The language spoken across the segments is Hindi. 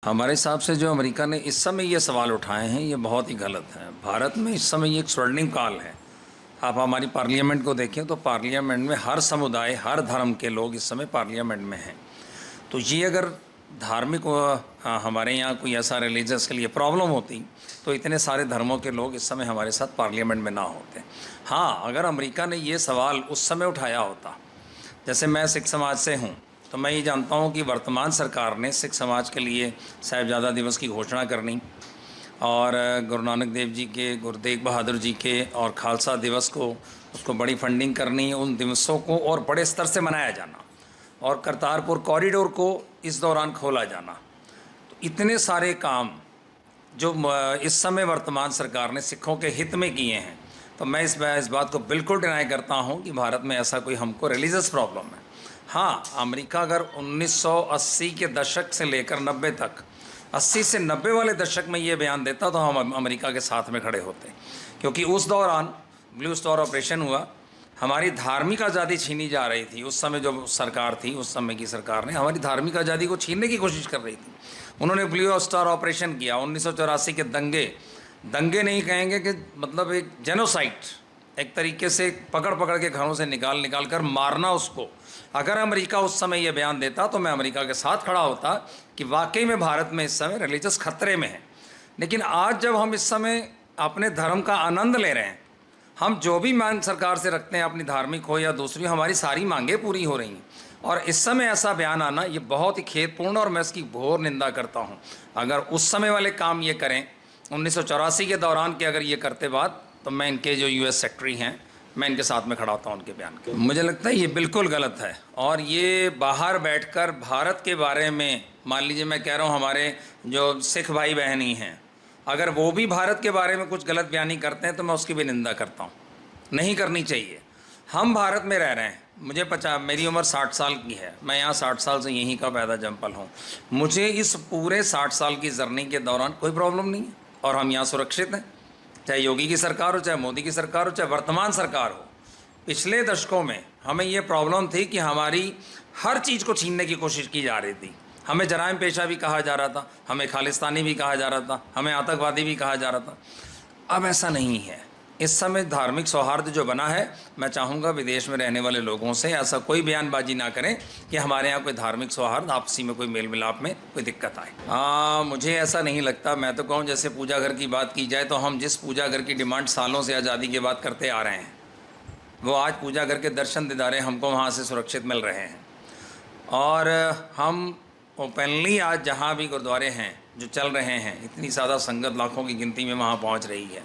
हमारे हिसाब से जो अमेरिका ने इस समय ये सवाल उठाए हैं ये बहुत ही गलत है। भारत में इस समय ये एक स्वर्णिम काल है। आप हमारी पार्लियामेंट को देखें तो पार्लियामेंट में हर समुदाय, हर धर्म के लोग इस समय पार्लियामेंट में हैं। तो ये अगर धार्मिक हमारे यहाँ कोई ऐसा रिलीजियस के लिए प्रॉब्लम होती तो इतने सारे धर्मों के लोग इस समय हमारे साथ पार्लियामेंट में ना होते। हाँ, अगर अमेरिका ने ये सवाल उस समय उठाया होता, जैसे मैं सिख समाज से हूँ, तो मैं ये जानता हूँ कि वर्तमान सरकार ने सिख समाज के लिए साहिबजादा दिवस की घोषणा करनी और गुरु नानक देव जी के, गुरु तेग बहादुर जी के और खालसा दिवस को, उसको बड़ी फंडिंग करनी, उन दिवसों को और बड़े स्तर से मनाया जाना और करतारपुर कॉरिडोर को इस दौरान खोला जाना। तो इतने सारे काम जो इस समय वर्तमान सरकार ने सिखों के हित में किए हैं, तो मैं इस बात को बिल्कुल डिनाई करता हूं कि भारत में ऐसा कोई हमको रिलीजियस प्रॉब्लम है। हाँ, अमेरिका अगर 1980 के दशक से लेकर 90 तक, 80 से 90 वाले दशक में ये बयान देता तो हम अमेरिका के साथ में खड़े होते, क्योंकि उस दौरान ब्लू स्टार ऑपरेशन हुआ, हमारी धार्मिक आज़ादी छीनी जा रही थी। उस समय जो सरकार थी, उस समय की सरकार ने हमारी धार्मिक आज़ादी को छीनने की कोशिश कर रही थी। उन्होंने ब्लू स्टार ऑपरेशन किया। 1984 के दंगे नहीं कहेंगे कि मतलब एक जेनोसाइड, एक तरीके से पकड़ पकड़ के घरों से निकाल कर मारना उसको। अगर अमेरिका उस समय ये बयान देता तो मैं अमेरिका के साथ खड़ा होता कि वाकई में भारत में इस समय रिलीजियस खतरे में है। लेकिन आज जब हम इस समय अपने धर्म का आनंद ले रहे हैं, हम जो भी मांग सरकार से रखते हैं, अपनी धार्मिक हो या दूसरी, हमारी सारी मांगें पूरी हो रही हैं, और इस समय ऐसा बयान आना ये बहुत ही खेदपूर्ण और मैं इसकी घोर निंदा करता हूँ। अगर उस समय वाले काम ये करें 1984 के दौरान के अगर ये करते बात, तो मैं इनके जो US सेक्रेटरी हैं, मैं इनके साथ में खड़ा होता हूँ उनके बयान के। मुझे लगता है ये बिल्कुल गलत है। और ये बाहर बैठकर भारत के बारे में, मान लीजिए मैं कह रहा हूँ हमारे जो सिख भाई बहन ही हैं, अगर वो भी भारत के बारे में कुछ गलत बयानी करते हैं तो मैं उसकी भी निंदा करता हूँ। नहीं करनी चाहिए। हम भारत में रह रहे हैं, मेरी उम्र 60 साल की है, मैं यहाँ 60 साल से यहीं का पैदा जंपल हूँ। मुझे इस पूरे 60 साल की जर्नी के दौरान कोई प्रॉब्लम नहीं है और हम यहाँ सुरक्षित हैं। चाहे योगी की सरकार हो, चाहे मोदी की सरकार हो, चाहे वर्तमान सरकार हो। पिछले दशकों में हमें ये प्रॉब्लम थी कि हमारी हर चीज़ को छीनने की कोशिश की जा रही थी। हमें जराइम पेशा भी कहा जा रहा था, हमें खालिस्तानी भी कहा जा रहा था, हमें आतंकवादी भी कहा जा रहा था। अब ऐसा नहीं है। इस समय धार्मिक सौहार्द जो बना है, मैं चाहूँगा विदेश में रहने वाले लोगों से ऐसा कोई बयानबाजी ना करें कि हमारे यहाँ कोई धार्मिक सौहार्द, आपसी में कोई मेल मिलाप में कोई दिक्कत आए। मुझे ऐसा नहीं लगता। मैं तो कहूँ जैसे पूजा घर की बात की जाए तो हम जिस पूजा घर की डिमांड सालों से आज़ादी के बाद करते आ रहे हैं, वो आज पूजा घर के दर्शन दीदारे हमको वहाँ से सुरक्षित मिल रहे हैं। और हम ओपनली आज जहाँ भी गुरुद्वारे हैं जो चल रहे हैं, इतनी ज़्यादा संगत लाखों की गिनती में वहाँ पहुँच रही है।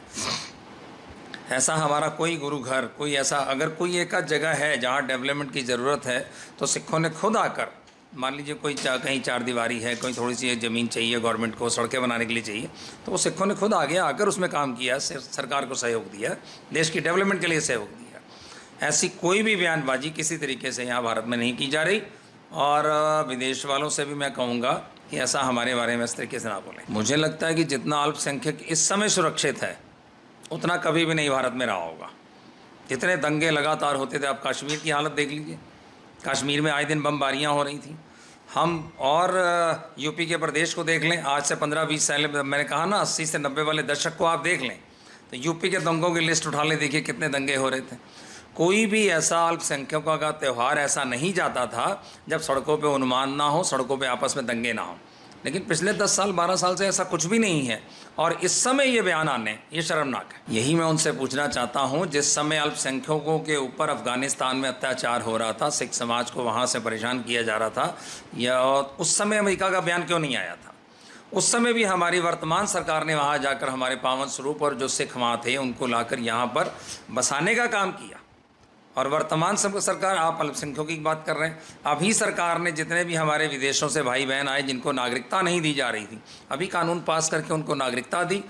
ऐसा हमारा कोई गुरु घर, कोई ऐसा अगर कोई एक जगह है जहाँ डेवलपमेंट की ज़रूरत है, तो सिखों ने खुद आकर, मान लीजिए कोई कहीं चार दीवारी है, कोई थोड़ी सी ज़मीन चाहिए गवर्नमेंट को, सड़कें बनाने के लिए चाहिए, तो वो सिखों ने खुद आगे आकर उसमें काम किया, सरकार को सहयोग दिया, देश की डेवलपमेंट के लिए सहयोग दिया। ऐसी कोई भी बयानबाजी किसी तरीके से यहाँ भारत में नहीं की जा रही। और विदेश वालों से भी मैं कहूँगा कि ऐसा हमारे बारे में इस तरीके से ना बोलें। मुझे लगता है कि जितना अल्पसंख्यक इस समय सुरक्षित है, उतना कभी भी नहीं भारत में रहा होगा। जितने दंगे लगातार होते थे, आप कश्मीर की हालत देख लीजिए, कश्मीर में आए दिन बमबारियाँ हो रही थी। हम और यूपी के प्रदेश को देख लें, आज से 15-20 साल, मैंने कहा ना 80 से 90 वाले दशक को आप देख लें, तो यूपी के दंगों की लिस्ट उठा लें, देखिए कितने दंगे हो रहे थे। कोई भी ऐसा अल्पसंख्यकों का त्यौहार ऐसा नहीं जाता था जब सड़कों पे उन्माद ना हो, सड़कों पे आपस में दंगे ना हो। लेकिन पिछले 10 साल 12 साल से ऐसा कुछ भी नहीं है, और इस समय ये बयान आने ये शर्मनाक है। यही मैं उनसे पूछना चाहता हूँ, जिस समय अल्पसंख्यकों के ऊपर अफ़गानिस्तान में अत्याचार हो रहा था, सिख समाज को वहाँ से परेशान किया जा रहा था, या उस समय अमेरिका का बयान क्यों नहीं आया था? उस समय भी हमारी वर्तमान सरकार ने वहाँ जाकर हमारे पावन स्वरूप और जो सिख वहाँ थे उनको लाकर यहाँ पर बसाने का काम किया। और वर्तमान सरकार, आप अल्पसंख्यकों की बात कर रहे हैं, अभी सरकार ने जितने भी हमारे विदेशों से भाई बहन आए जिनको नागरिकता नहीं दी जा रही थी, अभी कानून पास करके उनको नागरिकता दी।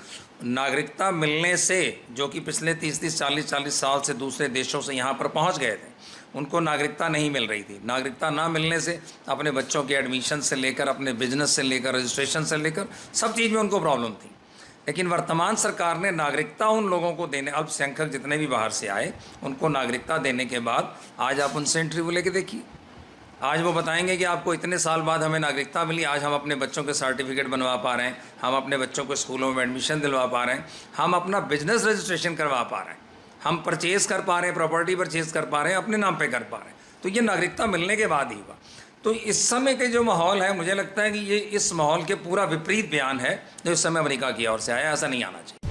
नागरिकता मिलने से, जो कि पिछले 30-30 40-40 साल से दूसरे देशों से यहाँ पर पहुँच गए थे, उनको नागरिकता नहीं मिल रही थी। नागरिकता ना मिलने से अपने बच्चों के एडमिशन से लेकर, अपने बिजनेस से लेकर, रजिस्ट्रेशन से लेकर सब चीज़ में उनको प्रॉब्लम थी। लेकिन वर्तमान सरकार ने नागरिकता उन लोगों को देने, अल्पसंख्यक जितने भी बाहर से आए उनको नागरिकता देने के बाद आज आप उनसे इंटरव्यू लेके देखिए, आज वो बताएंगे कि आपको इतने साल बाद हमें नागरिकता मिली, आज हम अपने बच्चों के सर्टिफिकेट बनवा पा रहे हैं, हम अपने बच्चों को स्कूलों में एडमिशन दिलवा पा रहे हैं, हम अपना बिजनेस रजिस्ट्रेशन करवा पा रहे हैं, हम परचेज़ कर पा रहे हैं, प्रॉपर्टी परचेज़ कर पा रहे हैं, अपने नाम पे कर पा रहे हैं। तो ये नागरिकता मिलने के बाद ही हुआ। तो इस समय के जो माहौल है, मुझे लगता है कि ये इस माहौल के पूरा विपरीत बयान है जो इस समय अमेरिका की ओर से आया। ऐसा नहीं आना चाहिए।